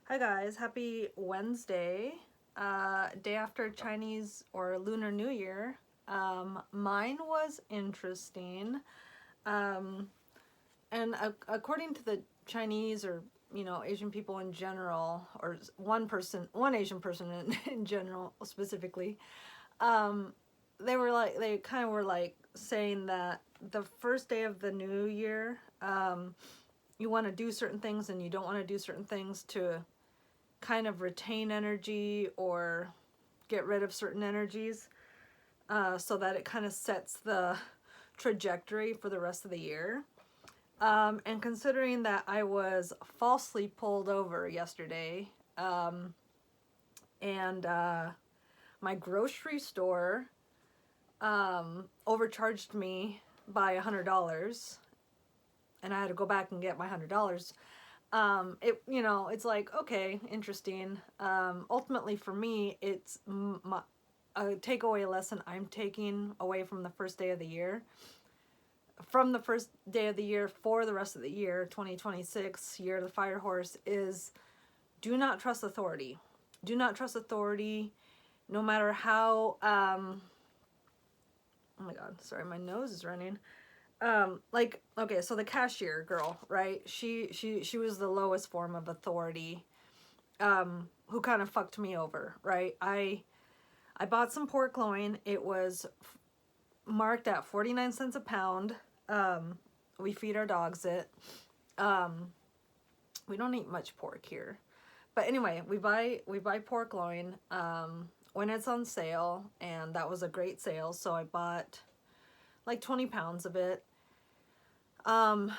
Hi guys, happy Wednesday, day after Chinese or Lunar New Year. Mine was interesting, um, and according to the Chinese or Asian people in general, or one Asian person in general specifically, um, they kind of were like saying that the first day of the new year, you want to do certain things and you don't want to do certain things to kind of retain energy or get rid of certain energies, so that it kind of sets the trajectory for the rest of the year. And considering that I was falsely pulled over yesterday, and my grocery store overcharged me by $100, and I had to go back and get my $100. It's like, okay, interesting. Ultimately for me, it's a takeaway lesson I'm taking away from the first day of the year. From the first day of the year for the rest of the year, 2026, year of the fire horse, is do not trust authority. Do not trust authority, no matter how, oh my God, sorry, my nose is running. Okay, so the cashier girl, right? She was the lowest form of authority, who kind of fucked me over, right? I bought some pork loin. It was marked at 49 cents a pound. We feed our dogs it. We don't eat much pork here. But anyway, we buy pork loin when it's on sale, and that was a great sale, so I bought like 20 pounds of it. And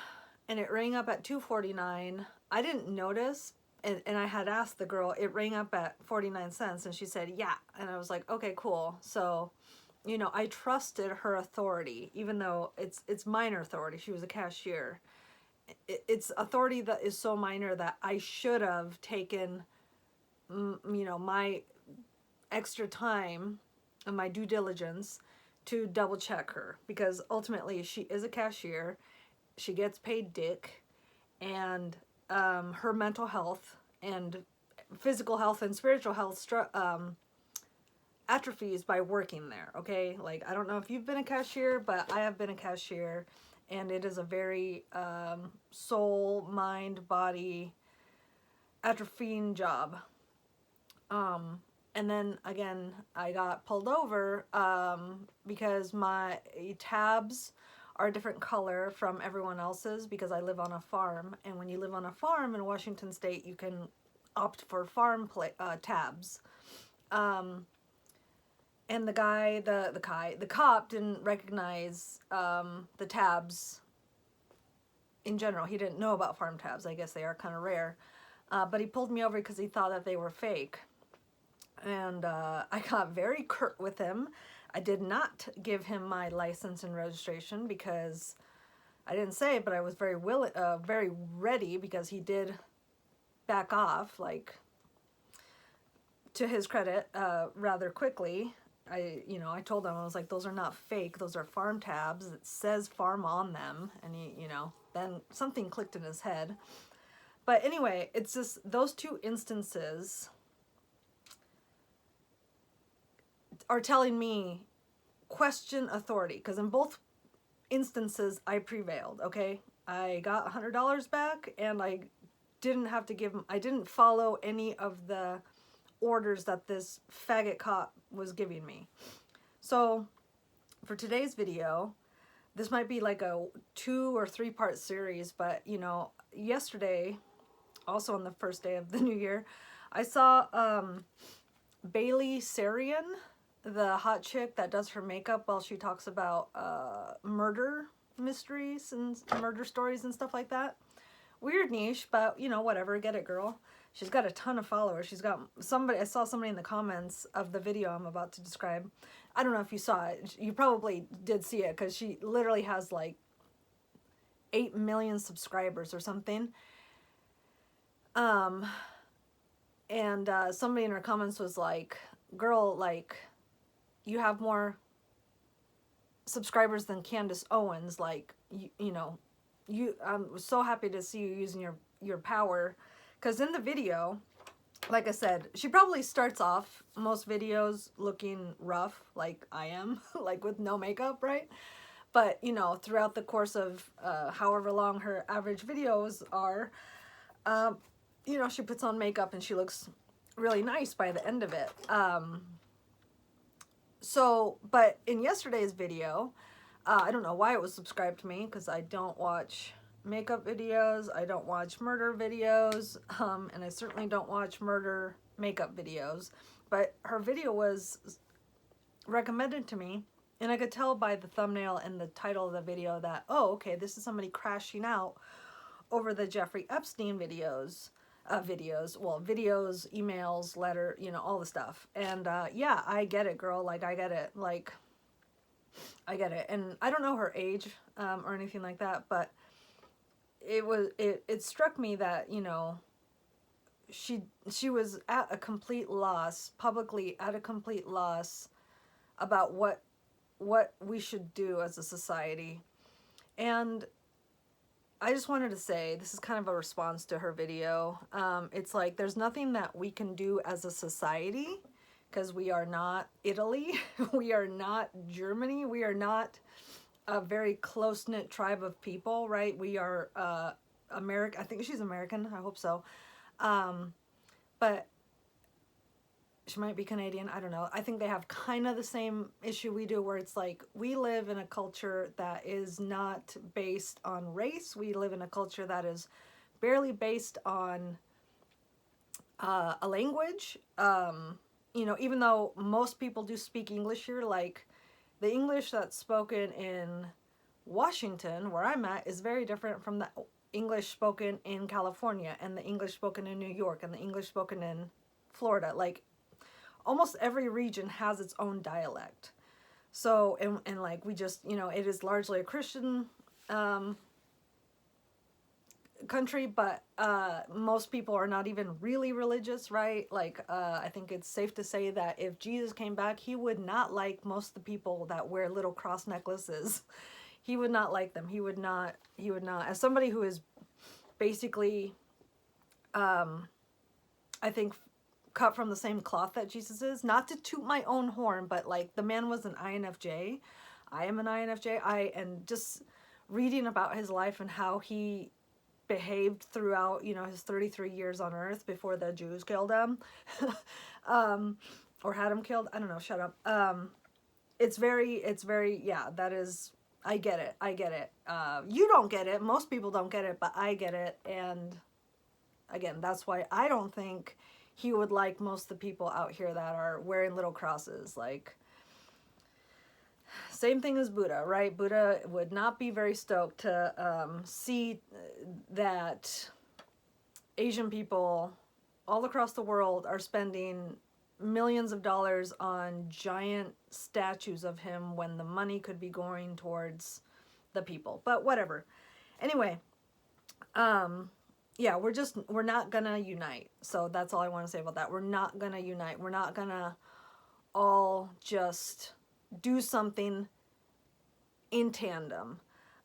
it rang up at $2.49. I didn't notice, and I had asked the girl, it rang up at 49 cents, and she said, yeah. And I was like, okay, cool. So, I trusted her authority, even though it's minor authority. She was a cashier. It's authority that is so minor that I should have taken, my extra time and my due diligence to double check her, because ultimately she is a cashier. She gets paid dick, and her mental health and physical health and spiritual health atrophies by working there, okay? Like, I don't know if you've been a cashier, but I have been a cashier, and it is a very soul, mind, body atrophying job. And then again, I got pulled over because my tabs are a different color from everyone else's, because I live on a farm, and when you live on a farm in Washington State, you can opt for farm tabs. And the cop didn't recognize the tabs in general. He didn't know about farm tabs. I guess they are kind of rare. But he pulled me over because he thought that they were fake. And I got very curt with him. I did not give him my license and registration, because I didn't say it, but I was very very ready, because he did back off, like, to his credit, rather quickly. I told him, I was like, those are not fake, those are farm tabs. It says farm on them. And then something clicked in his head. But anyway, it's just those two instances are telling me question authority, because in both instances I prevailed, okay? I got $100 back, and I didn't have to I didn't follow any of the orders that this faggot cop was giving me. So for today's video, this might be like a 2 or 3 part series, but yesterday, also on the first day of the new year, I saw Bailey Sarian, the hot chick that does her makeup while she talks about murder mysteries and murder stories and stuff like that. Weird niche, but whatever, get it, girl. She's got a ton of followers. She's got I saw somebody in the comments of the video I'm about to describe. I don't know if you saw it. You probably did see it, because she literally has like 8 million subscribers or something. And somebody in her comments was like, girl, like, you have more subscribers than Candace Owens. Like, I'm so happy to see you using your power. Because in the video, like I said, she probably starts off most videos looking rough, like I am, like with no makeup, right? But, you know, throughout the course of however long her average videos are, you know, she puts on makeup and she looks really nice by the end of it. So, but in yesterday's video, I don't know why it was subscribed to me, because I don't watch makeup videos, I don't watch murder videos, and I certainly don't watch murder makeup videos. But her video was recommended to me, and I could tell by the thumbnail and the title of the video that, oh, okay, this is somebody crashing out over the Jeffrey Epstein videos. Videos, emails, letter, you know, all the stuff. And yeah, I get it, girl. Like, I get it. Like, I get it. And I don't know her age or anything like that, but it struck me that, you know, she was at a complete loss, publicly at a complete loss about what we should do as a society. And I just wanted to say, this is kind of a response to her video. It's like, there's nothing that we can do as a society, because we are not Italy, we are not Germany, we are not a very close-knit tribe of people, right? We are American. I think she's American, I hope so. But she might be Canadian, I don't know. I think they have kind of the same issue we do, where it's like, we live in a culture that is not based on race. We live in a culture that is barely based on a language. You know, even though most people do speak English here, like the English that's spoken in Washington, where I'm at, is very different from the English spoken in California, and the English spoken in New York, and the English spoken in Florida. Like, almost every region has its own dialect. So, and like, we just, you know, it is largely a Christian country, but most people are not even really religious, right? Like, I think it's safe to say that if Jesus came back, he would not like most of the people that wear little cross necklaces. He would not like them. He would not. As somebody who is basically, I think, cut from the same cloth that Jesus is, not to toot my own horn, but like, the man was an INFJ. I am an INFJ. And just reading about his life and how he behaved throughout, you know, his 33 years on earth before the Jews killed him, or had him killed. I don't know. Shut up. It's very, yeah, that is, I get it. You don't get it. Most people don't get it, but I get it. And again, that's why I don't think he would like most of the people out here that are wearing little crosses. Like, same thing as Buddha, right? Buddha would not be very stoked to see that Asian people all across the world are spending millions of dollars on giant statues of him when the money could be going towards the people. But whatever. Anyway, yeah, we're not gonna unite. So that's all I want to say about that. We're not gonna unite. We're not gonna all just do something in tandem.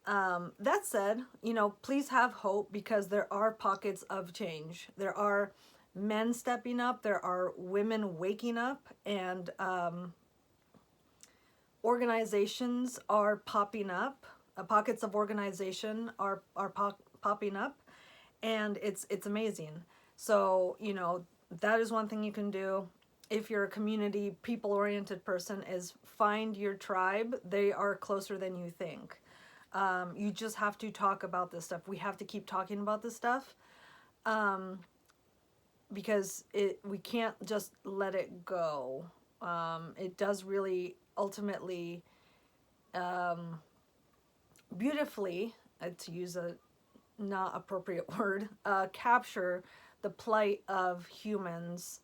That said, you know, please have hope, because there are pockets of change. There are men stepping up. There are women waking up, and organizations are popping up. Pockets of organization are popping up, and it's amazing. So, you know, that is one thing you can do. If you're a community, people-oriented person, is find your tribe. They are closer than you think. You just have to talk about this stuff. We have to keep talking about this stuff, because we can't just let it go. It does really ultimately, beautifully, to use a not appropriate word, capture the plight of humans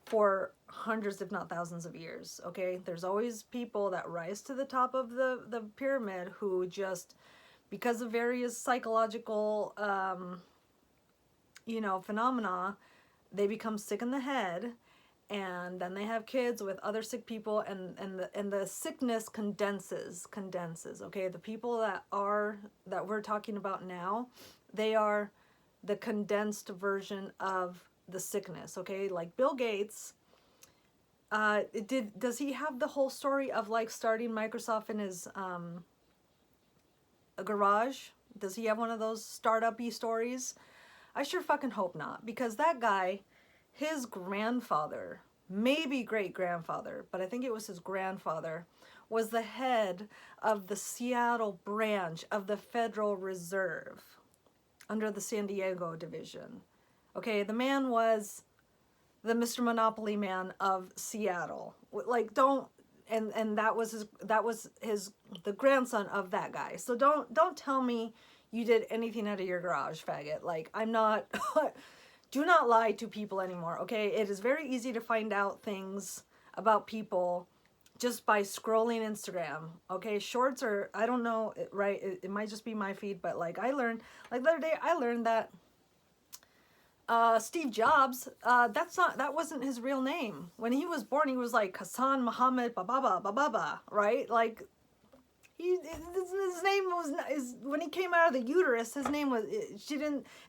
for hundreds, if not thousands of years, okay? There's always people that rise to the top of the pyramid who just, because of various psychological, you know, phenomena, they become sick in the head, and then they have kids with other sick people, and the sickness condenses, okay? The people that we're talking about now, they are the condensed version of the sickness, okay? Like Bill Gates, does he have the whole story of like starting Microsoft in his a garage? Does he have one of those startup-y stories? I sure fucking hope not, because that guy, his grandfather, maybe great-grandfather, but I think it was his grandfather, was the head of the Seattle branch of the Federal Reserve under the San Diego division. Okay, the man was the Mr. Monopoly man of Seattle. Like, don't, and that was the grandson of that guy. So don't tell me you did anything out of your garage, faggot. Like, I'm not, do not lie to people anymore, okay? It is very easy to find out things about people just by scrolling Instagram, okay? Shorts are, I don't know, right? It might just be my feed, but like I learned, like the other day, I learned that Steve Jobs, that wasn't his real name. When he was born, he was like Hassan Muhammad Bababa, right? Like, his name when he came out of the uterus, his name was,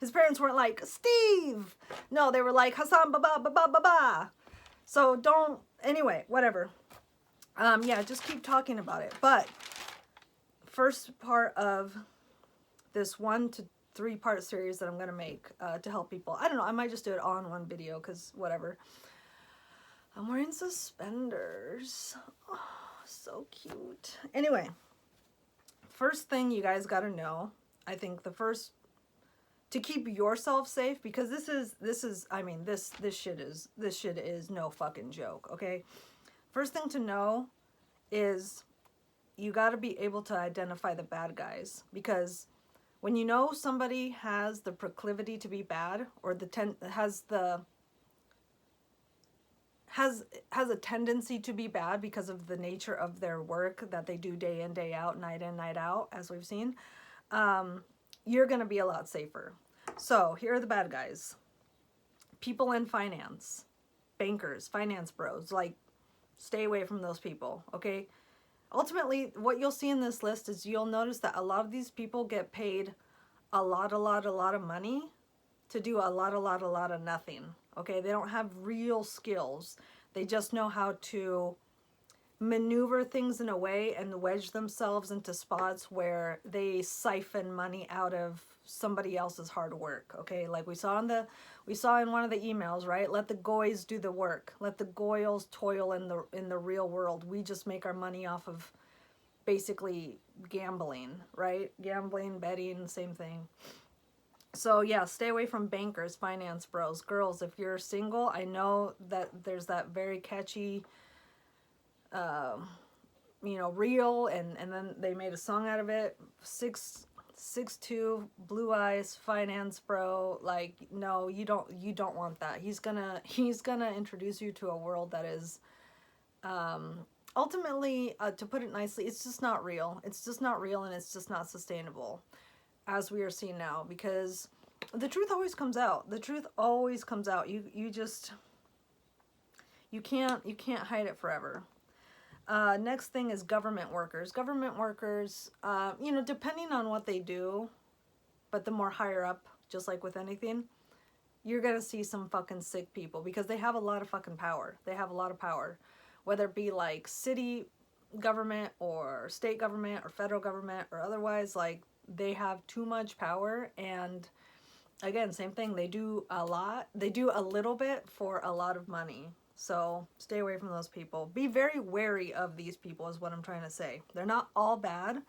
his parents weren't like, Steve! No, they were like, Hassan Baba. So don't, anyway, whatever. Yeah, just keep talking about it. But, first part of this 1 to 3 part series that I'm going to make to help people. I don't know, I might just do it all in one video, because whatever. I'm wearing suspenders. Oh, so cute. Anyway. First thing you guys got to know, I think the first, to keep yourself safe, because this is, I mean, this shit is no fucking joke, okay? First thing to know is you got to be able to identify the bad guys, because when you know somebody has the proclivity to be bad, or has a tendency to be bad because of the nature of their work that they do day in, day out, night in, night out, as we've seen, you're going to be a lot safer. So here are the bad guys. People in finance, bankers, finance bros, like, stay away from those people, okay? Ultimately, what you'll see in this list is you'll notice that a lot of these people get paid a lot of money to do a lot of nothing. Okay, they don't have real skills. They just know how to maneuver things in a way and wedge themselves into spots where they siphon money out of somebody else's hard work. Okay, like we saw in one of the emails, right? Let the goys do the work. Let the goyles toil in the real world. We just make our money off of basically gambling, right? Gambling, betting, same thing. So yeah, stay away from bankers, finance bros. Girls, if you're single, I know that there's that very catchy, reel, and then they made a song out of it. 6'2", blue eyes, finance bro. Like, no, you don't want that. He's gonna introduce you to a world that is, ultimately, to put it nicely, it's just not real. It's just not real, and it's just not sustainable, as we are seeing now, because the truth always comes out. The truth always comes out. You can't hide it forever. Next thing is government workers. Government workers, depending on what they do, but the more higher up, just like with anything, you're gonna see some fucking sick people, because they have a lot of fucking power. They have a lot of power, whether it be like city government or state government or federal government or otherwise. Like, they have too much power, and again, same thing, they do a little bit for a lot of money. So stay away from those people. Be very wary of these people, is what I'm trying to say. They're not all bad,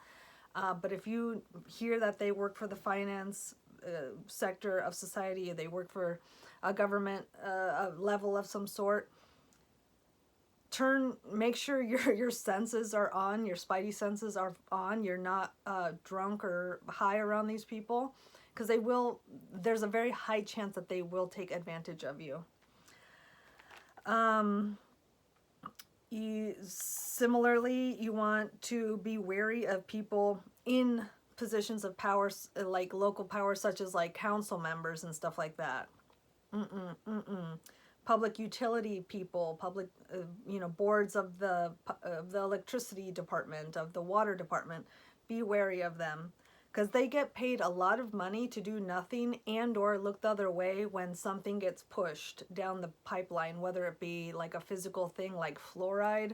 but if you hear that they work for the finance sector of society, they work for a government level of some sort, make sure your senses are on, your spidey senses are on, you're not drunk or high around these people, because there's a very high chance that they will take advantage of you. Similarly, you want to be wary of people in positions of power, like local power, such as like council members and stuff like that. Public utility people, public, boards of the electricity department, of the water department. Be wary of them. because they get paid a lot of money to do nothing and or look the other way when something gets pushed down the pipeline, whether it be like a physical thing like fluoride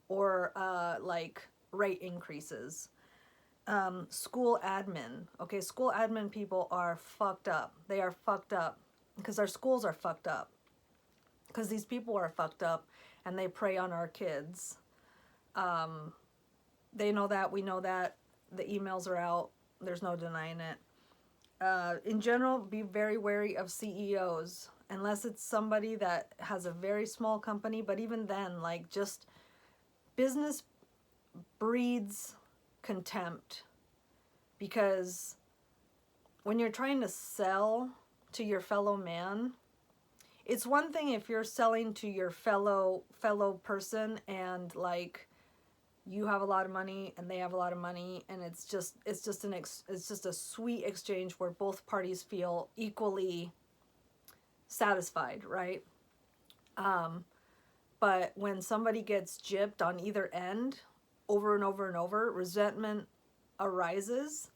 or like rate increases. School admin. Okay, school admin people are fucked up. They are fucked up because our schools are fucked up. Because these people are fucked up and they prey on our kids. They know that, we know that. The emails are out. There's no denying it. In general, be very wary of CEOs, unless it's somebody that has a very small company. But even then, like, just business breeds contempt, because when you're trying to sell to your fellow man, it's one thing if you're selling to your fellow person and like you have a lot of money and they have a lot of money, and it's just a sweet exchange where both parties feel equally satisfied, right? But when somebody gets gypped on either end over and over and over, resentment arises,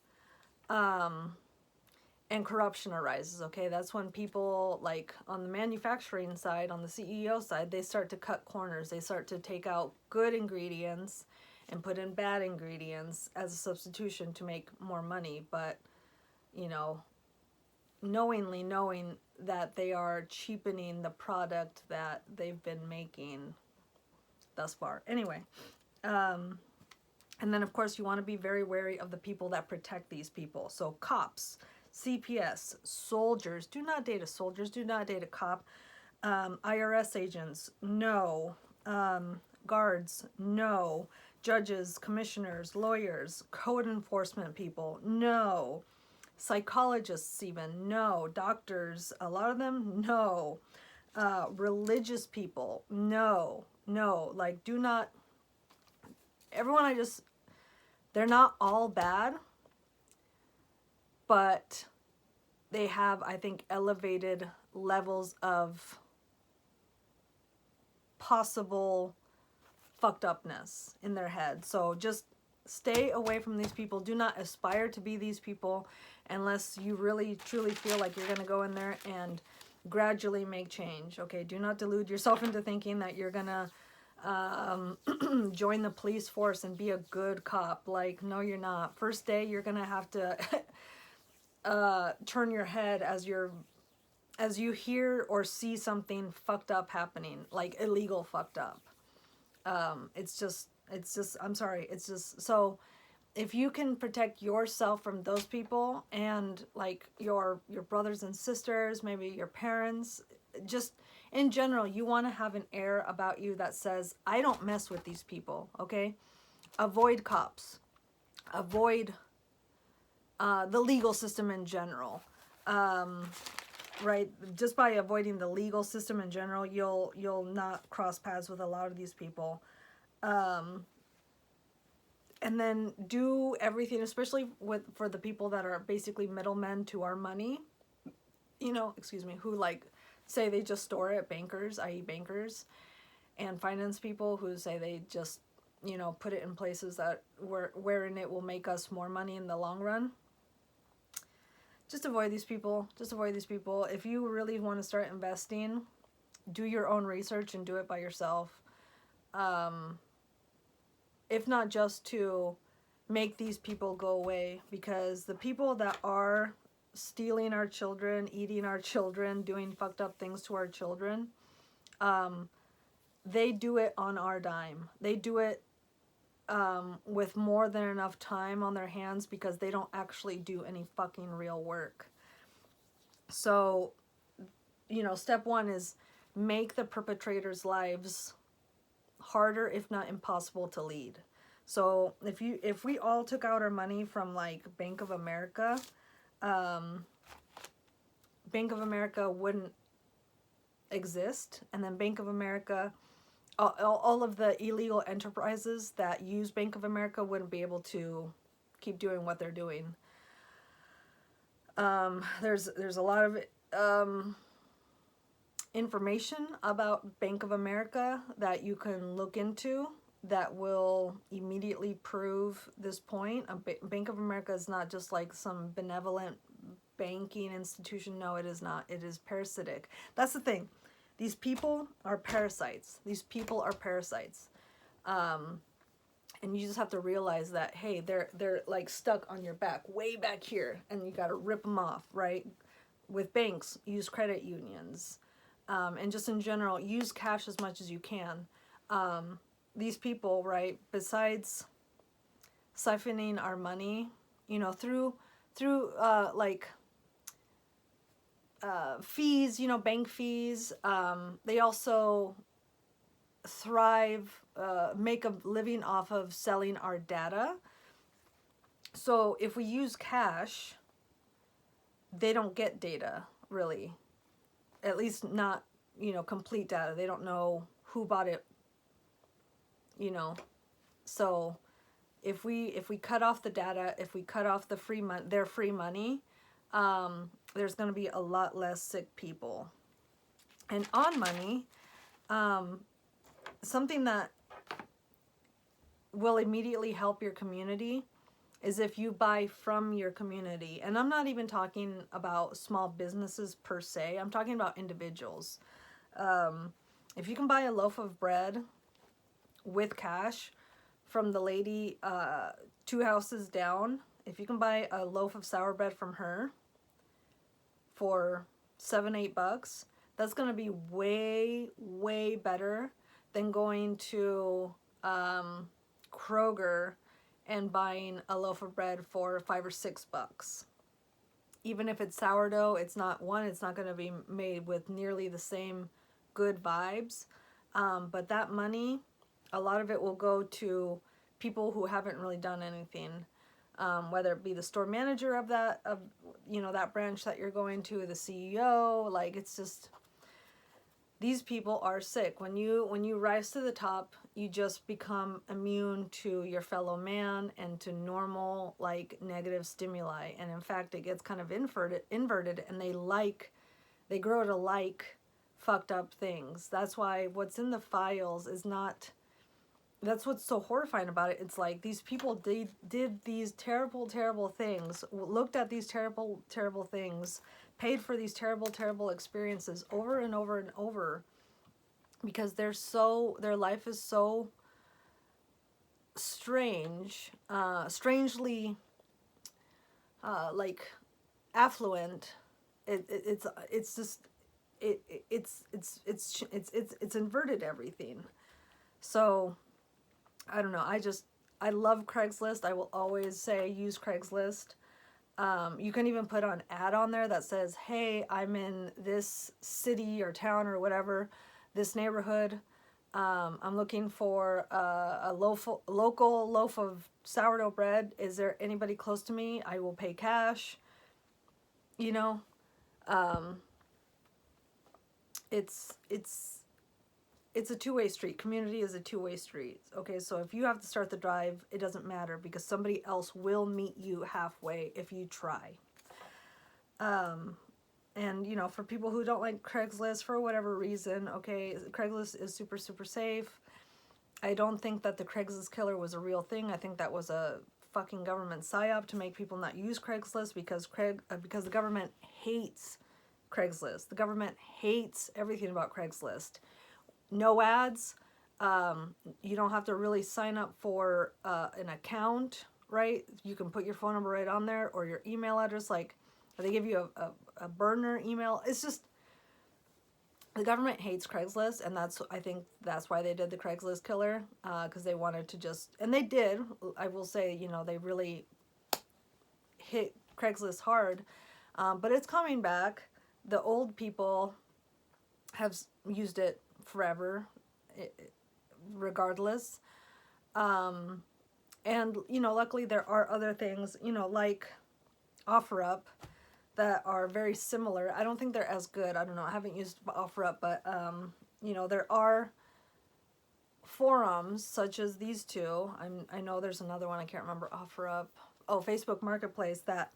and corruption arises. Okay, that's when people, like on the manufacturing side, on the CEO side, they start to cut corners. They start to take out good ingredients and put in bad ingredients as a substitution to make more money. But, you know, knowing that they are cheapening the product that they've been making thus far. Anyway, and then of course you want to be very wary of the people that protect these people. So cops, CPS, soldiers. Do not date a soldier. Do not date a cop. IRS agents, no. Guards, no. Judges, commissioners, lawyers, code enforcement people, no. Psychologists even, no. Doctors, a lot of them, no. Religious people, no. Like, do not, everyone they're not all bad, but they have, I think, elevated levels of possible fucked upness in their head. So just stay away from these people. Do not aspire to be these people unless you really truly feel like you're going to go in there and gradually make change. Okay, do not delude yourself into thinking that you're going to join the police force and be a good cop. Like, no, you're not. First day, you're going to have to turn your head as you hear or see something fucked up happening, like illegal fucked up. It's just, I'm sorry. It's just, so if you can protect yourself from those people and like your brothers and sisters, maybe your parents, just in general, you want to have an air about you that says, I don't mess with these people. Okay. Avoid cops, avoid, the legal system in general. Right. Just by avoiding the legal system in general, you'll not cross paths with a lot of these people. And then do everything, especially for the people that are basically middlemen to our money, you know, excuse me, who like say they just store it, bankers, i.e. bankers, and finance people who say they just, you know, put it in places that wherein it will make us more money in the long run. Just avoid these people. Just avoid these people. If you really want to start investing, do your own research and do it by yourself. If not just to make these people go away, because the people that are stealing our children, eating our children, doing fucked up things to our children, they do it on our dime. They do it with more than enough time on their hands because they don't actually do any fucking real work. So, you know, step one is make the perpetrators' lives harder, if not impossible, to lead. So if we all took out our money from like Bank of America, Bank of America wouldn't exist, and then Bank of America, all of the illegal enterprises that use Bank of America wouldn't be able to keep doing what they're doing. There's a lot of information about Bank of America that you can look into. that will immediately prove this point. Bank of America is not just like some benevolent banking institution. No, it is not. It is parasitic. That's the thing. These people are parasites. These people are parasites. And you just have to realize that, hey, they're like stuck on your back, way back here, and you got to rip them off, right? With banks, use credit unions, and just in general, use cash as much as you can. These people, right, besides siphoning our money, you know, through fees, you know, bank fees, they also thrive, make a living off of selling our data. So if we use cash, they don't get data, really. At least not, you know, complete data. They don't know who bought it, you know. So if we cut off the data, if we cut off the their free money, there's going to be a lot less sick people. And on money, something that will immediately help your community is if you buy from your community. And I'm not even talking about small businesses per se. I'm talking about individuals. If you can buy a loaf of bread with cash from the lady 2 houses down, if you can buy a loaf of sour bread from her for $7-8, that's going to be way better than going to Kroger and buying a loaf of bread for $5 or $6. Even if it's sourdough, it's not going to be made with nearly the same good vibes. But that money, a lot of it will go to people who haven't really done anything. Whether it be the store manager of that branch that you're going to, the CEO, like, it's just, these people are sick. When you rise to the top, you just become immune to your fellow man and to normal, like, negative stimuli. And in fact, it gets kind of inverted, and they grow to like fucked up things. That's why what's in the files is not, that's what's so horrifying about it. It's like these people did these terrible things, looked at these terrible things, paid for these terrible experiences over and over, because their life is so strangely like affluent. It's inverted everything. So I don't know. I love Craigslist. I will always say use Craigslist. You can even put an ad on there that says, hey, I'm in this city or town or whatever, this neighborhood. I'm looking for a local loaf of sourdough bread. Is there anybody close to me? I will pay cash. You know, it's a two-way street. Community is a two-way street. Okay, so if you have to start the drive, it doesn't matter, because somebody else will meet you halfway if you try. And, you know, for people who don't like Craigslist for whatever reason, okay, Craigslist is super safe. I don't think that the Craigslist killer was a real thing. I think that was a fucking government psyop to make people not use Craigslist, because the government hates Craigslist. The government hates everything about Craigslist. No ads. You don't have to really sign up for an account, right? You can put your phone number right on there, or your email address. Like, they give you a burner email. It's just, the government hates Craigslist, and I think that's why they did the Craigslist killer, because they wanted to just, and they did. I will say, you know, they really hit Craigslist hard, but it's coming back. The old people have used it forever, regardless. And, you know, luckily there are other things, you know, like OfferUp, that are very similar. I don't think they're as good. I don't know. I haven't used OfferUp, but, you know, there are forums such as these two. I know there's another one. I can't remember. OfferUp. Oh, Facebook Marketplace, that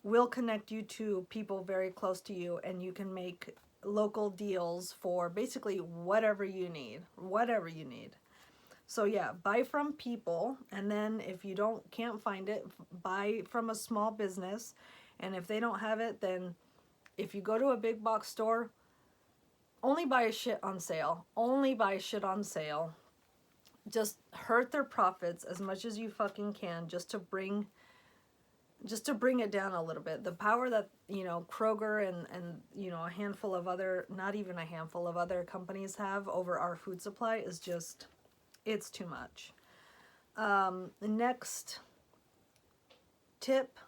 will connect you to people very close to you, and you can make local deals for basically whatever you need. So yeah, buy from people, and then if you can't find it, buy from a small business, and if they don't have it, then if you go to a big box store, only buy shit on sale. Only buy shit on sale. Just hurt their profits as much as you fucking can, just to bring it down a little bit. The power that, you know, Kroger and you know, a handful of other, not even a handful of other companies have over our food supply is just, it's too much. The next tip,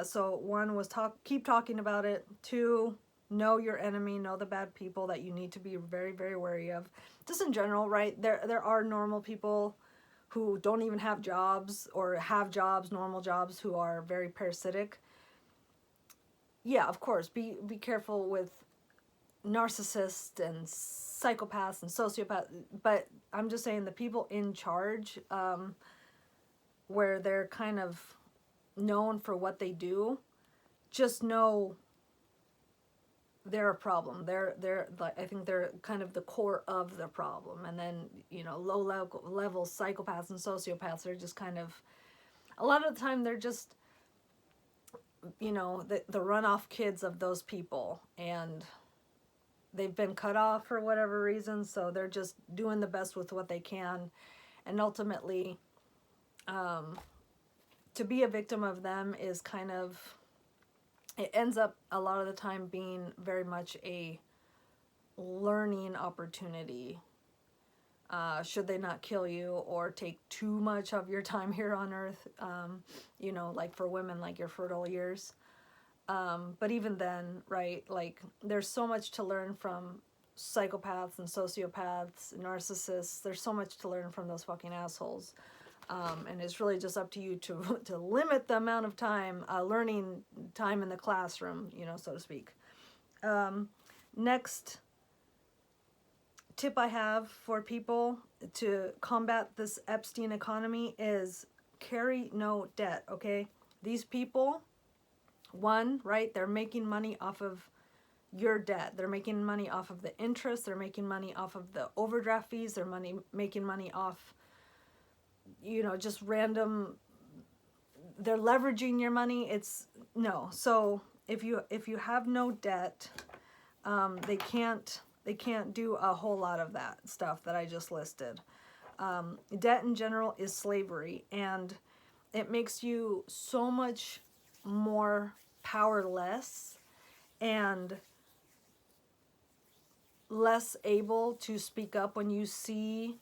so one was keep talking about it. Two, know your enemy, know the bad people that you need to be very, very wary of. Just in general, right? There are normal people who don't even have jobs, or have jobs, normal jobs, who are very parasitic. Yeah, of course, be careful with narcissists and psychopaths and sociopaths, but I'm just saying the people in charge, where they're kind of known for what they do, just know they're a problem. They're like, I think they're kind of the core of the problem. And then, you know, low level psychopaths and sociopaths are just kind of, a lot of the time they're just, you know, the runoff kids of those people, and they've been cut off for whatever reason, so they're just doing the best with what they can. And ultimately, to be a victim of them is kind of, it ends up a lot of the time being very much a learning opportunity. Should they not kill you or take too much of your time here on earth, you know, like for women, like your fertile years. But even then, right, like there's so much to learn from psychopaths and sociopaths, narcissists. There's so much to learn from those fucking assholes. And it's really just up to you to limit the amount of time, learning time in the classroom, you know, so to speak. Next tip I have for people to combat this Epstein economy is carry no debt, okay? These people, one, right, they're making money off of your debt. They're making money off of the interest. They're making money off of the overdraft fees. They're making money off, you know, just random, they're leveraging your money. It's no. So if you have no debt, they can't do a whole lot of that stuff that I just listed. Debt in general is slavery, and it makes you so much more powerless and less able to speak up when you see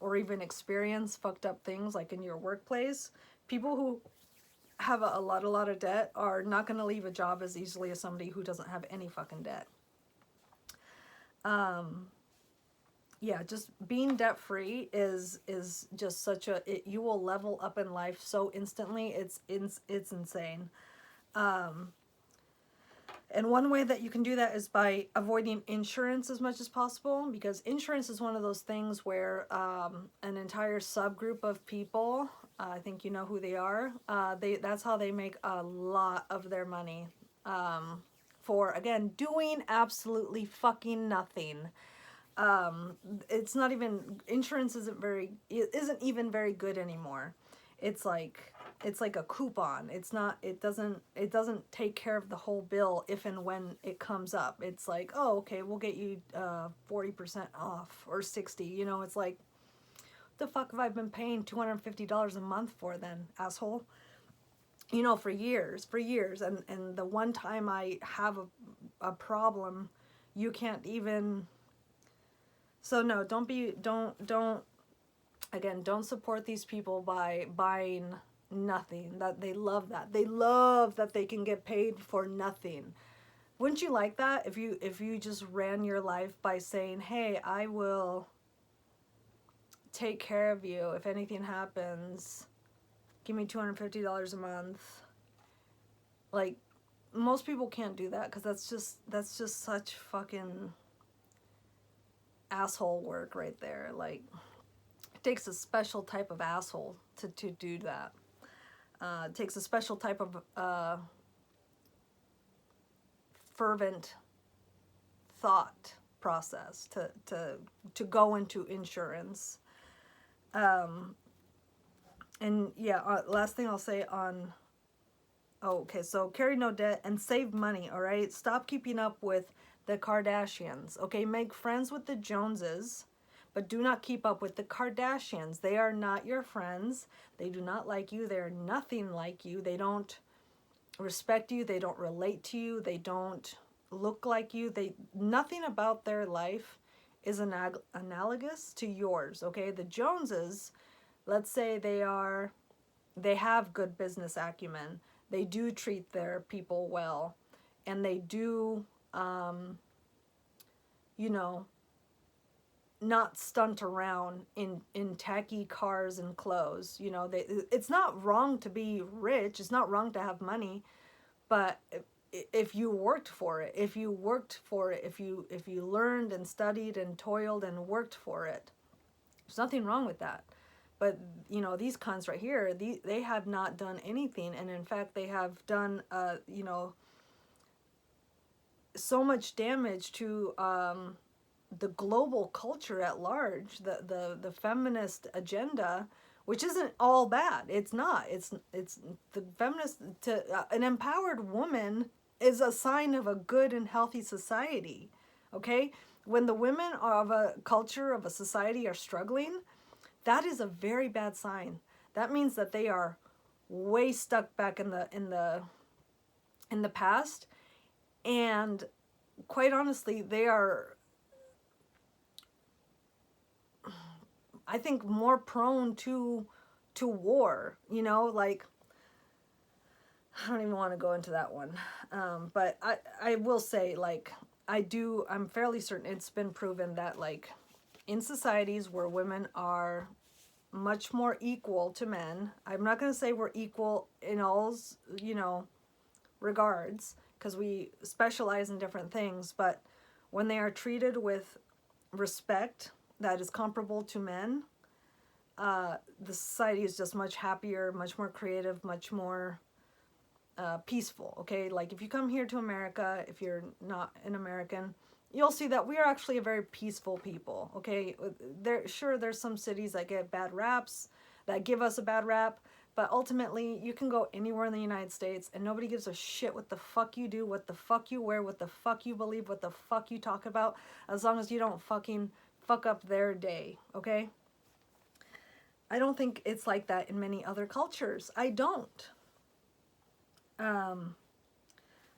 or even experience fucked up things, like in your workplace. People who have a lot of debt are not going to leave a job as easily as somebody who doesn't have any fucking debt. Yeah, just being debt free is just such a, you will level up in life so instantly. It's insane. And one way that you can do that is by avoiding insurance as much as possible, because insurance is one of those things where an entire subgroup of people, I think you know who they are, that's how they make a lot of their money, for, again, doing absolutely fucking nothing. It's not even, insurance isn't even very good anymore. It's like a coupon. It doesn't take care of the whole bill if and when it comes up. It's like, oh, okay, we'll get you 40% off or 60. You know, it's like, what the fuck have I been paying $250 a month for then, asshole? You know, for years. And the one time I have a problem, you can't even. So no, don't support these people by buying nothing. That they love that they can get paid for nothing. Wouldn't you like that if you just ran your life by saying, hey, I will take care of you if anything happens, give me $250 a month? Like, most people can't do that, because that's just such fucking asshole work right there. Like, it takes a special type of asshole to do that. It takes a special type of fervent thought process to go into insurance. And yeah, last thing I'll say on, oh, okay, so carry no debt and save money, all right? Stop keeping up with the Kardashians, okay? Make friends with the Joneses, but do not keep up with the Kardashians. They are not your friends. They do not like you. They're nothing like you. They don't respect you. They don't relate to you. They don't look like you. Nothing about their life is analogous to yours, okay? The Joneses, let's say they have good business acumen. They do treat their people well, and they do, you know, not stunt around in tacky cars and clothes. You know, it's not wrong to be rich. It's not wrong to have money, but if you worked for it, if you learned and studied and toiled and worked for it, there's nothing wrong with that. But you know, these cons right here, they have not done anything, and in fact they have done you know, so much damage to the global culture at large, the feminist agenda, which isn't all bad. It's not. It's the feminist, to an empowered woman is a sign of a good and healthy society. Okay? When the women of a culture, of a society, are struggling, that is a very bad sign. That means that they are way stuck back in the past, and quite honestly, they are, I think, more prone to war. You know, like, I don't even want to go into that one, but I will say, like, I'm fairly certain it's been proven that, like, in societies where women are much more equal to men, I'm not going to say we're equal in all, you know, regards, because we specialize in different things, but when they are treated with respect that is comparable to men, the society is just much happier, much more creative, much more peaceful. Okay, like if you come here to America, if you're not an American, you'll see that we are actually a very peaceful people. Okay, there's some cities that get bad raps, that give us a bad rap, but ultimately you can go anywhere in the United States and nobody gives a shit what the fuck you do, what the fuck you wear, what the fuck you believe, what the fuck you talk about, as long as you don't fucking fuck up their day. Okay, I don't think it's like that in many other cultures. I don't.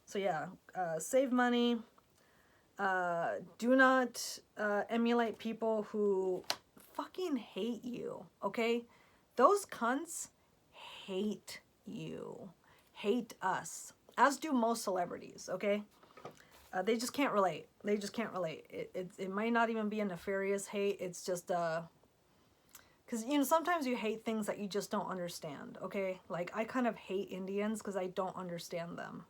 So yeah, save money. Do not emulate people who fucking hate you, okay? Those cunts hate you, hate us, as do most celebrities, okay? They just can't relate. They just can't relate. It might not even be a nefarious hate. It's just because, you know, sometimes you hate things that you just don't understand, okay? Like, I kind of hate Indians because I don't understand them.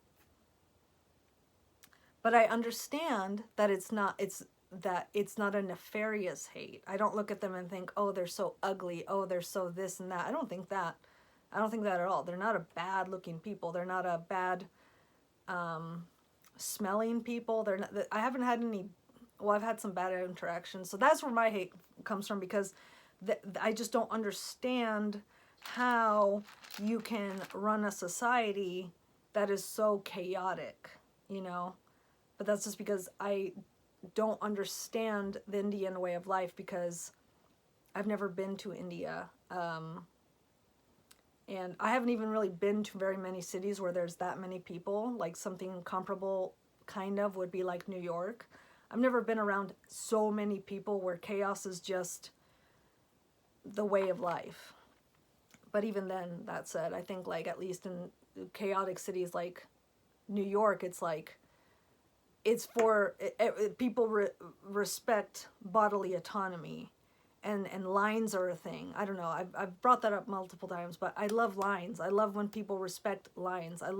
But I understand that it's not a nefarious hate. I don't look at them and think, oh, they're so ugly. Oh, they're so this and that. I don't think that. I don't think that at all. They're not a bad looking people. They're not a bad smelling people. They're not, I haven't had any, well, I've had some bad interactions. So that's where my hate comes from, because I just don't understand how you can run a society that is so chaotic, you know? But that's just because I don't understand the Indian way of life, because I've never been to India. And I haven't even really been to very many cities where there's that many people. Like, something comparable kind of would be like New York. I've never been around so many people where chaos is just the way of life. But even then, that said, I think, like, at least in chaotic cities like New York, it's like, it's for people respect bodily autonomy, and lines are a thing. I don't know. I've brought that up multiple times, but I love lines. I love when people respect lines. I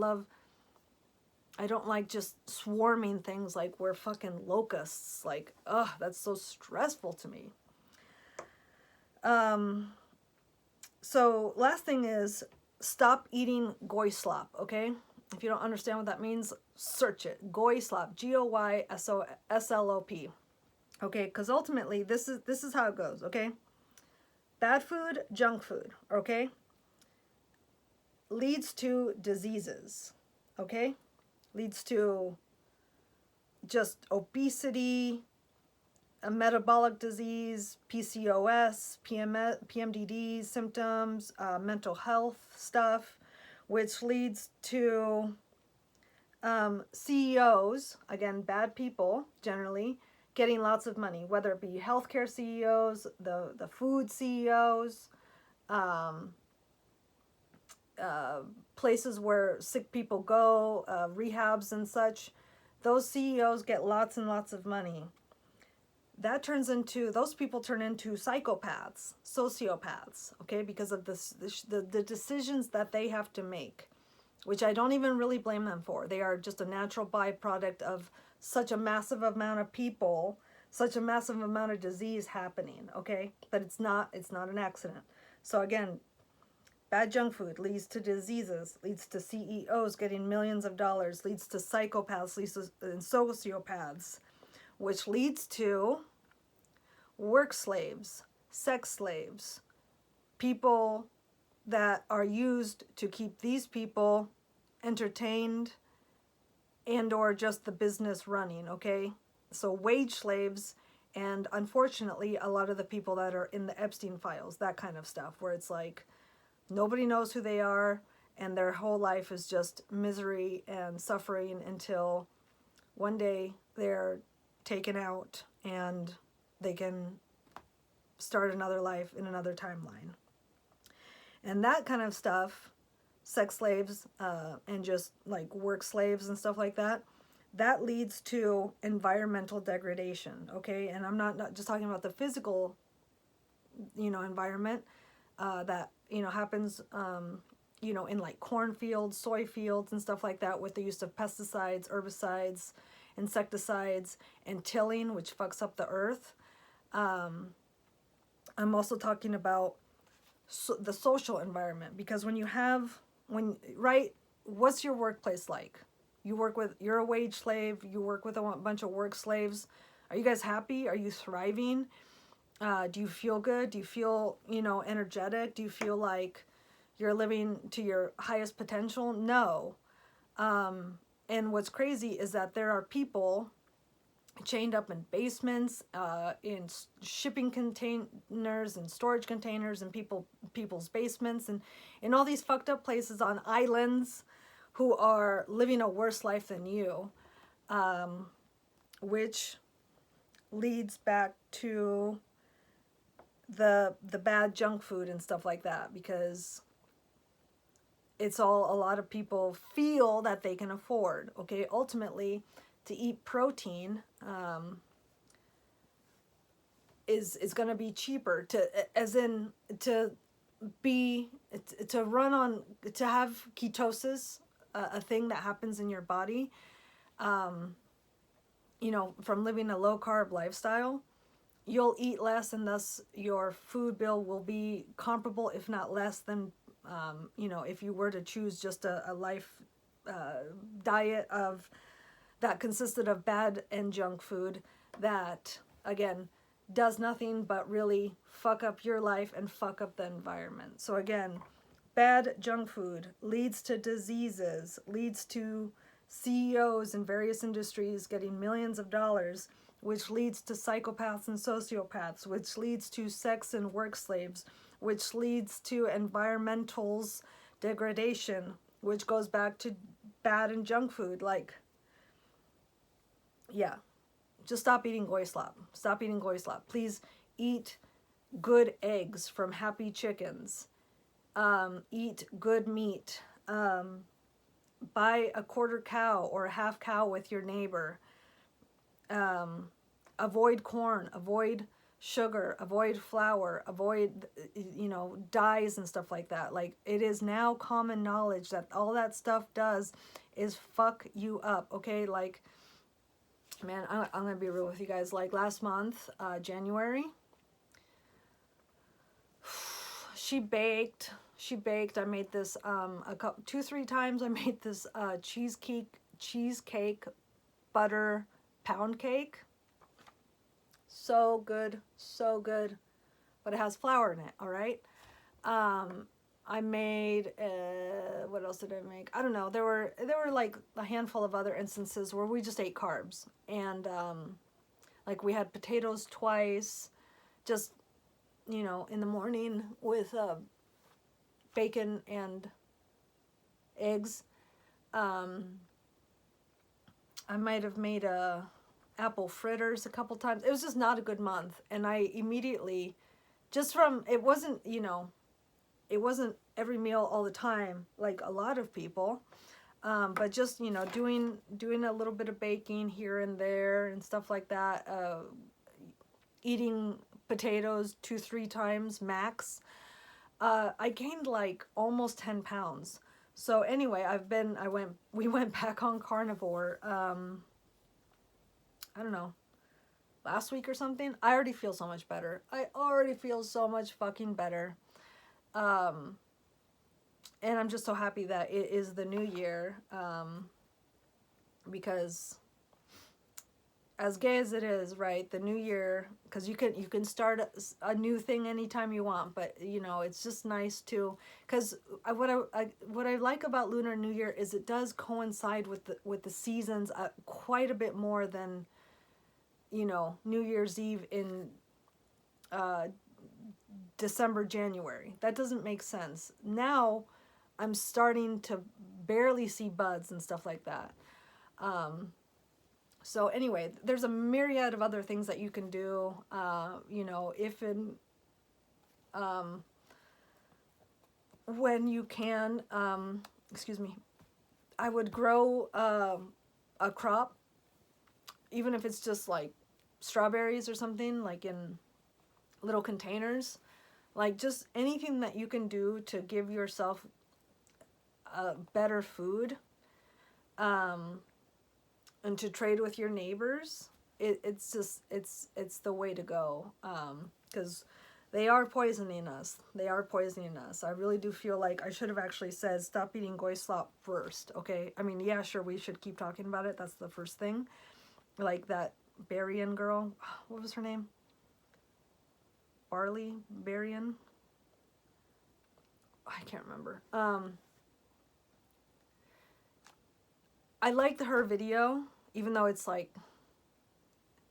don't like just swarming things like we're fucking locusts. Like, ugh, that's so stressful to me. So last thing is, stop eating Goy Slop, okay? If you don't understand what that means, search it. Goy Slop, Goyslop. Okay, because ultimately this is how it goes, okay? Bad food, junk food, okay, leads to diseases, okay? Leads to just obesity, a metabolic disease, PCOS, PMDD symptoms, mental health stuff, which leads to CEOs, again, bad people generally, getting lots of money, whether it be healthcare CEOs, the food CEOs, um, places where sick people go, rehabs and such. Those CEOs get lots and lots of money. That turns into, those people turn into psychopaths, sociopaths, okay, because of the decisions that they have to make, which I don't even really blame them for. They are just a natural byproduct of such a massive amount of people, such a massive amount of disease happening, okay? But it's not an accident. So again, bad junk food leads to diseases, leads to CEOs getting millions of dollars, leads to psychopaths, leads to sociopaths, which leads to work slaves, sex slaves, people that are used to keep these people entertained and or just the business running, okay? So wage slaves, and unfortunately a lot of the people that are in the Epstein files, that kind of stuff, where it's like nobody knows who they are and their whole life is just misery and suffering until one day they're taken out and they can start another life in another timeline. And that kind of stuff, sex slaves and just like work slaves and stuff like that, that leads to environmental degradation, okay? And I'm not just talking about the physical, environment that, happens, in like cornfields, soy fields and stuff like that with the use of pesticides, herbicides, insecticides, and tilling, which fucks up the earth. I'm also talking about the social environment, because what's your workplace like? You're a wage slave, you work with a bunch of work slaves. Are you guys happy? Are you thriving? Do you feel good? Do you feel, energetic? Do you feel like you're living to your highest potential? No. And what's crazy is that there are people chained up in basements, in shipping containers and storage containers and people's basements and in all these fucked up places on islands, who are living a worse life than you, which leads back to the bad junk food and stuff like that, because it's all a lot of people feel that they can afford, okay? Ultimately, to eat protein is going to be cheaper, to have ketosis, a thing that happens in your body, from living a low carb lifestyle. You'll eat less, and thus your food bill will be comparable, if not less than, if you were to choose just a life diet that consisted of bad and junk food that, again, does nothing but really fuck up your life and fuck up the environment. So again, bad junk food leads to diseases, leads to CEOs in various industries getting millions of dollars, which leads to psychopaths and sociopaths, which leads to sex and work slaves, which leads to environmental's degradation, which goes back to bad and junk food. Like, yeah, just stop eating Goy Slop. Stop eating Goy Slop. Please eat good eggs from happy chickens. Eat good meat. Buy a quarter cow or a half cow with your neighbor. Avoid corn. Avoid sugar. Avoid flour. Avoid, dyes and stuff like that. Like, it is now common knowledge that all that stuff does is fuck you up, okay? Like, man, I'm gonna be real with you guys. Like, last month, January, she baked. I made this 2-3 times. I made this cheesecake butter pound cake. So good, so good. but it has flour in it, all right? I made, what else did I make? I don't know. There were like a handful of other instances where we just ate carbs. And, like we had potatoes twice, just, you know, in the morning with, bacon and eggs. I might have made apple fritters a couple times. It was just not a good month. And I immediately, just from, it wasn't, you know, it wasn't every meal all the time, like a lot of people. But just, you know, doing a little bit of baking here and there and stuff like that. Eating potatoes 2-3 times max. I gained like almost 10 pounds. So anyway, we went back on carnivore, I don't know, last week or something. I already feel so much better. I already feel so much fucking better. And I'm just so happy that it is the new year, because as gay as it is, right, the new year, because you can start a new thing anytime you want, but you know, it's just nice to, because what I like about Lunar New Year is it does coincide with the seasons quite a bit more than, you know, New Year's Eve in December, January. That doesn't make sense. Now I'm starting to barely see buds and stuff like that. So anyway, there's a myriad of other things that you can do. You know, when you can, excuse me, I would grow a crop, even if it's just like strawberries or something, like in little containers. Like just anything that you can do to give yourself better food. And to trade with your neighbors, it's just, it's the way to go, because they are poisoning us. They are poisoning us. I really do feel like I should have actually said stop eating Goy Slop first, okay? I mean, yeah, sure, we should keep talking about it. That's the first thing. Like that Berrien girl, what was her name? Barley Berrien? I can't remember. I liked her video, even though it's like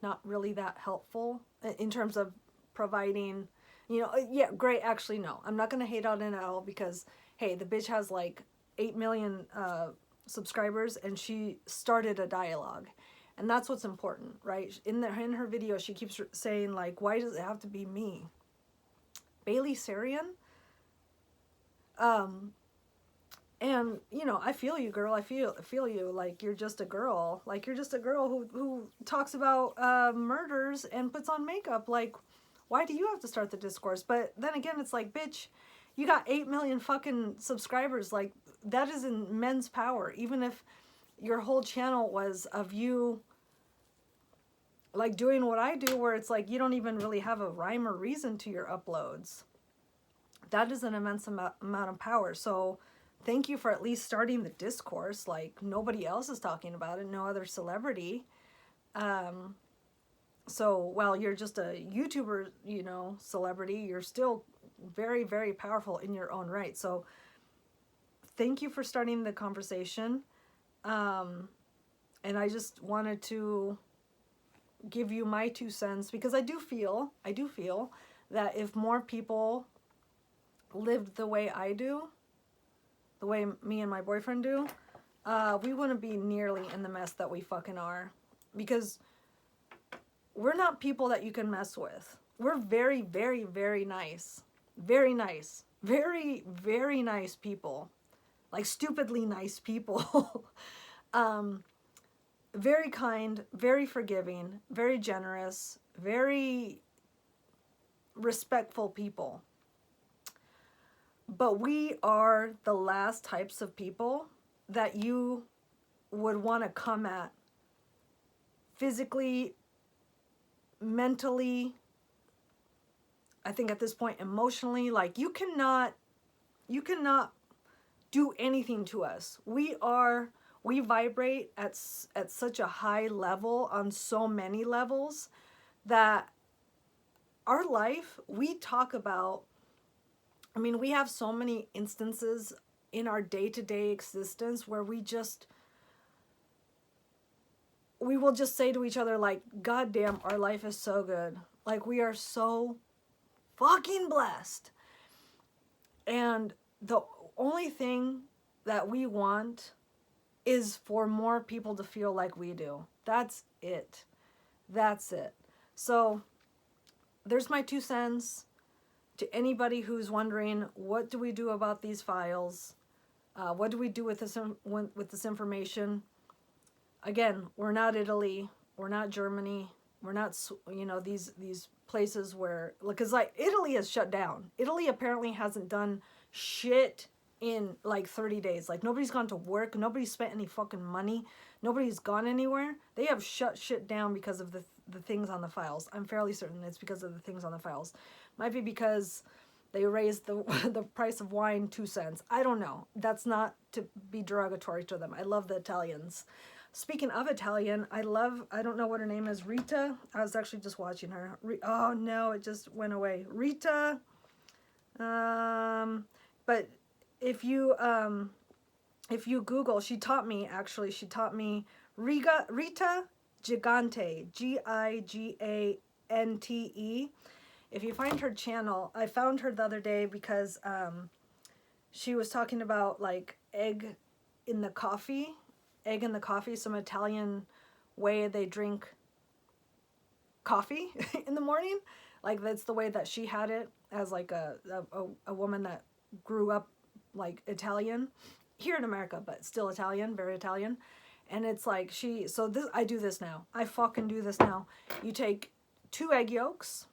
not really that helpful in terms of providing, you know, yeah, great. Actually, no, I'm not going to hate on it at all because, hey, the bitch has like 8 million subscribers and she started a dialogue. And that's what's important, right? In her video, she keeps saying like, why does it have to be me? Bailey Sarian? And, you know, I feel you, girl. I feel you. Like, you're just a girl. Like, you're just a girl who talks about murders and puts on makeup. Like, why do you have to start the discourse? But then again, it's like, bitch, you got 8 million fucking subscribers. Like, that is immense power. Even if your whole channel was of you, like, doing what I do, where it's like, you don't even really have a rhyme or reason to your uploads. That is an immense amount of power. So thank you for at least starting the discourse. Like, nobody else is talking about it. No other celebrity. So while you're just a YouTuber, you know, celebrity, you're still very, very powerful in your own right. So thank you for starting the conversation. And I just wanted to give you my 2 cents because I do feel that if more people lived the way I do, the way me and my boyfriend do, we wouldn't be nearly in the mess that we fucking are. Because we're not people that you can mess with. We're very, very, very nice. Very nice. Very, very nice people. Like, stupidly nice people. Very kind, very forgiving, very generous, very respectful people. But we are the last types of people that you would want to come at physically, mentally, I think at this point emotionally. Like, you cannot do anything to us. We vibrate at such a high level on so many levels that our life, we talk about, I mean, we have so many instances in our day-to-day existence where we will just say to each other, like, God damn, our life is so good. Like, we are so fucking blessed. And the only thing that we want is for more people to feel like we do. That's it. That's it. So there's my 2 cents to anybody who's wondering, what do we do about these files? What do we do with this information? Again, we're not Italy, we're not Germany, we're not, you know, these places where, because like Italy is shut down. Italy apparently hasn't done shit in like 30 days. Like, nobody's gone to work, nobody's spent any fucking money, nobody's gone anywhere. They have shut shit down because of the things on the files. I'm fairly certain it's because of the things on the files. Might be because they raised the price of wine 2 cents. I don't know. That's not to be derogatory to them. I love the Italians. Speaking of Italian, I don't know what her name is, Rita. I was actually just watching her. Oh no, it just went away. Rita. But if you Google, she taught me Rita Gigante, Gigante. If you find her channel, I found her the other day because she was talking about like egg in the coffee, some Italian way they drink coffee in the morning. Like, that's the way that she had it as like a woman that grew up like Italian here in America, but still Italian, very Italian. And it's like I do this now. I fucking do this now. You take 2 egg yolks,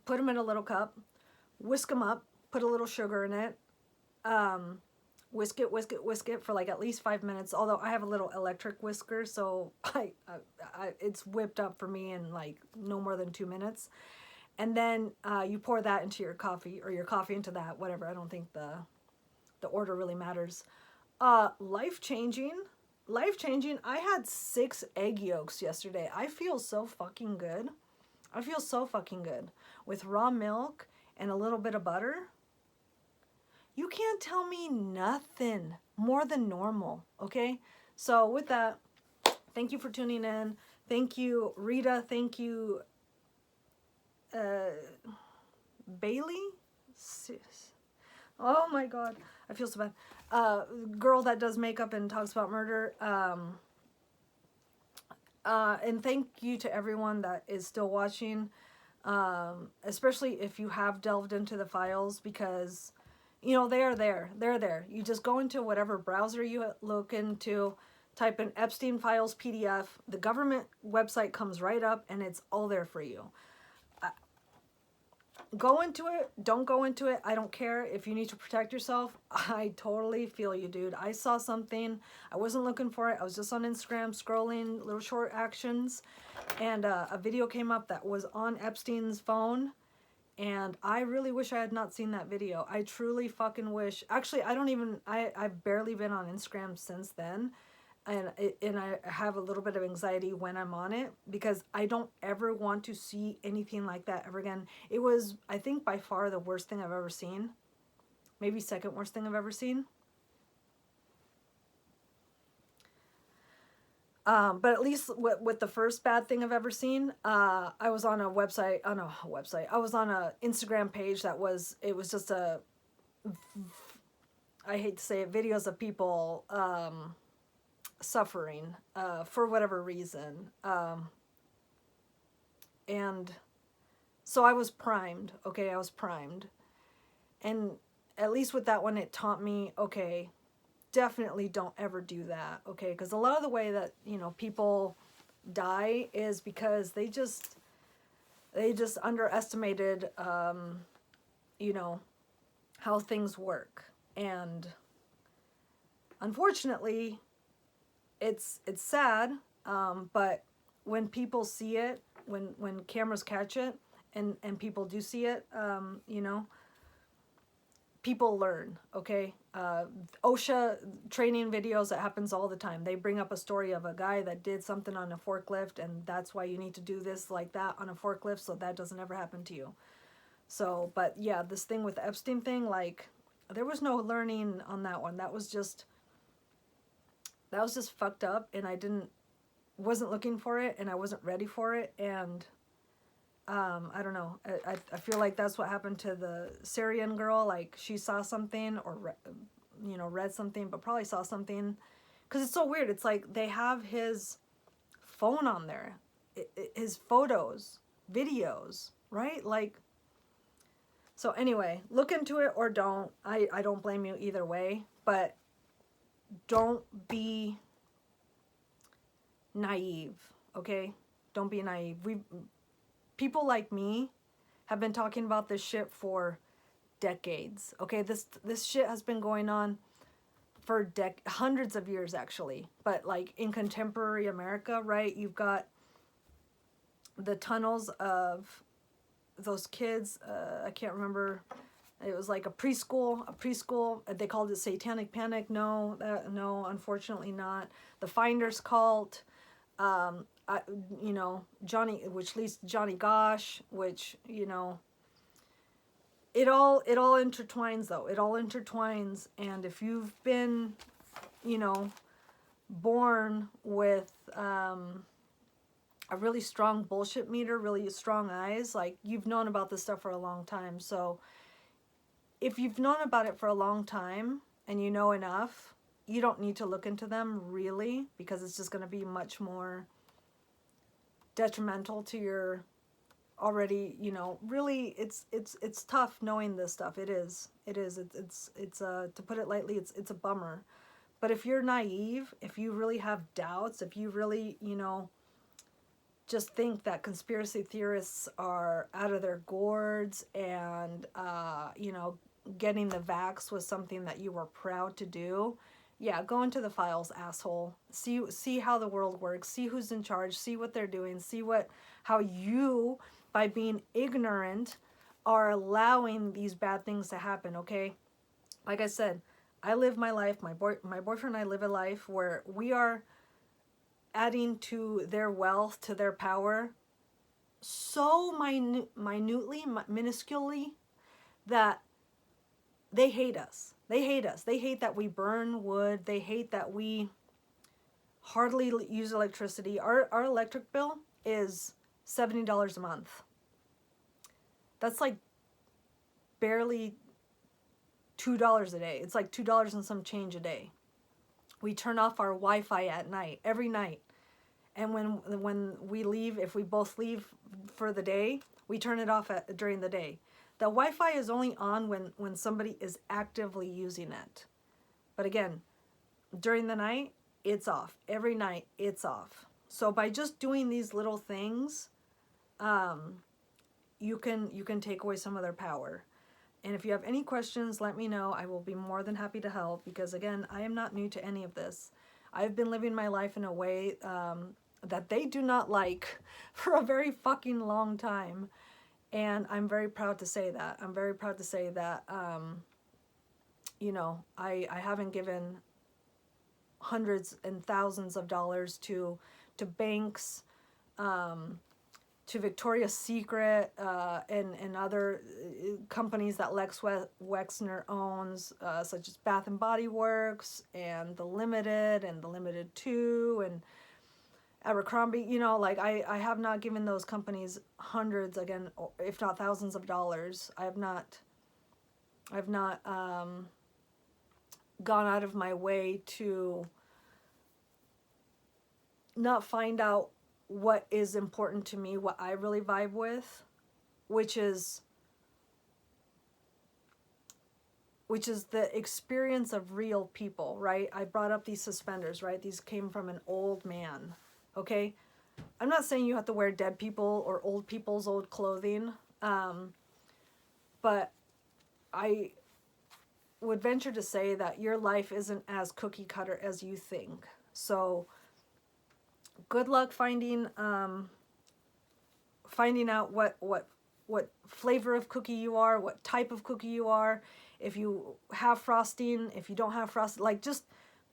put them in a little cup, whisk them up, put a little sugar in it, whisk it for like at least 5 minutes. Although I have a little electric whisker, so it's whipped up for me in like no more than 2 minutes. And then you pour that into your coffee, or your coffee into that, whatever. I don't think the order really matters. Life-changing. I had 6 egg yolks yesterday. I feel so fucking good. With raw milk and a little bit of butter. You can't tell me nothing more than normal, okay? So with that, thank you for tuning in. Thank you, Rita. Thank you, Bailey? Oh my God, I feel so bad. Girl that does makeup and talks about murder. And thank you to everyone that is still watching, especially if you have delved into the files, because, you know, they are there. They're there. You just go into whatever browser you look into, type in Epstein files PDF. The government website comes right up, and it's all there for you. Go into it, don't go into it, I don't care. If you need to protect yourself, I totally feel you, dude. I saw something, I wasn't looking for it, I was just on Instagram scrolling little short actions, and a video came up that was on Epstein's phone, and I really wish I had not seen that video. I truly fucking wish. Actually, I've barely been on Instagram since then. And I have a little bit of anxiety when I'm on it, because I don't ever want to see anything like that ever again. It was, I think, by far the worst thing I've ever seen. Maybe second worst thing I've ever seen. But at least with the first bad thing I've ever seen, I was on a website, I was on a Instagram page it was just I hate to say it, videos of people, suffering for whatever reason, and so I was primed. Okay, I was primed, and at least with that one, it taught me, okay, definitely don't ever do that. Okay, because a lot of the way that, you know, people die is because they just underestimated, you know, how things work, and unfortunately, it's sad, but when people see it, when cameras catch it, and people do see it, you know, people learn, okay? OSHA training videos, that happens all the time. They bring up a story of a guy that did something on a forklift, and that's why you need to do this like that on a forklift so that doesn't ever happen to you. So, but yeah, this thing with the Epstein thing, like, there was no learning on that one. That was just fucked up, and wasn't looking for it, and I wasn't ready for it, and I don't know. I feel like that's what happened to the Syrian girl. Like, she saw something, or read something, but probably saw something, because it's so weird. It's like they have his phone on there, his photos, videos, right? Like, so anyway, look into it or don't. I don't blame you either way, but don't be naive, okay? Don't be naive. People like me have been talking about this shit for decades, okay? This shit has been going on for hundreds of years, actually. But like in contemporary America, right, you've got the tunnels of those kids. I can't remember. It was like a preschool. They called it Satanic Panic. No, unfortunately not. The Finders Cult. Johnny, which leads to Johnny Gosh, which, it all intertwines, though. It all intertwines. And if you've been, born with a really strong bullshit meter, really strong eyes, like, you've known about this stuff for a long time. So if you've known about it for a long time and you know enough, you don't need to look into them, really, because it's just going to be much more detrimental to your already, really, it's tough knowing this stuff. It's to put it lightly, it's a bummer. But if you're naive, if you really have doubts, if you really, just think that conspiracy theorists are out of their gourds, and getting the vax was something that you were proud to do, yeah, go into the files, asshole. See how the world works. See who's in charge. See what they're doing. See how you, by being ignorant, are allowing these bad things to happen. Okay, like I said, I live my life. My boyfriend and I live a life where we are adding to their wealth, to their power, so minutely, minusculely, that they hate us. They hate us. They hate that we burn wood. They hate that we hardly use electricity. Our electric bill is $70 a month. That's like barely $2 a day. It's like $2 and some change a day. We turn off our Wi-Fi at night, every night. And when we leave, if we both leave for the day, we turn it off during the day. The Wi-Fi is only on when somebody is actively using it. But again, during the night, it's off. Every night, it's off. So by just doing these little things, you can take away some of their power. And if you have any questions, let me know. I will be more than happy to help, because again, I am not new to any of this. I've been living my life in a way that they do not like for a very fucking long time. And I'm very proud to say that. I'm very proud to say that, I haven't given hundreds and thousands of dollars to banks, to Victoria's Secret, and other companies that Lex Wexner owns, such as Bath and Body Works, and The Limited, and The Limited 2, and Abercrombie. I have not given those companies hundreds, again, if not thousands of dollars. I've not gone out of my way to not find out what is important to me, what I really vibe with, which is the experience of real people, right? I brought up these suspenders, right? These came from an old man, okay? I'm not saying you have to wear dead people or old people's old clothing, but I would venture to say that your life isn't as cookie cutter as you think. So good luck finding out what what flavor of cookie you are, what type of cookie you are, if you have frosting, if you don't have frosting, like just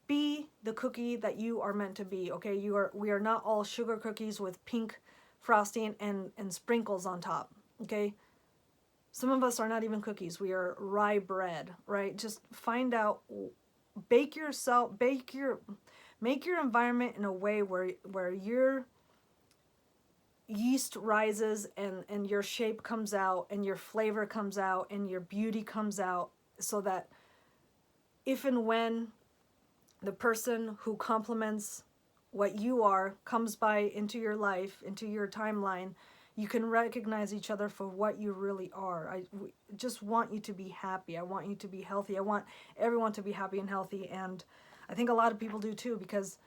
be the cookie that you are meant to be, okay? We are not all sugar cookies with pink frosting and sprinkles on top, okay? Some of us are not even cookies. We are rye bread, right? Just find out, make your environment in a way where your yeast rises and your shape comes out and your flavor comes out and your beauty comes out, so that if and when the person who complements what you are comes by into your life, into your timeline, you can recognize each other for what you really are. I just want you to be happy. I want you to be healthy. I want everyone to be happy and healthy. And I think a lot of people do too, because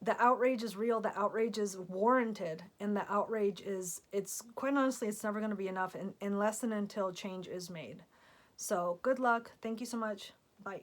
the outrage is real. The outrage is warranted. And the outrage is, it's quite honestly, it's never going to be enough unless and until change is made. So good luck. Thank you so much. Bye.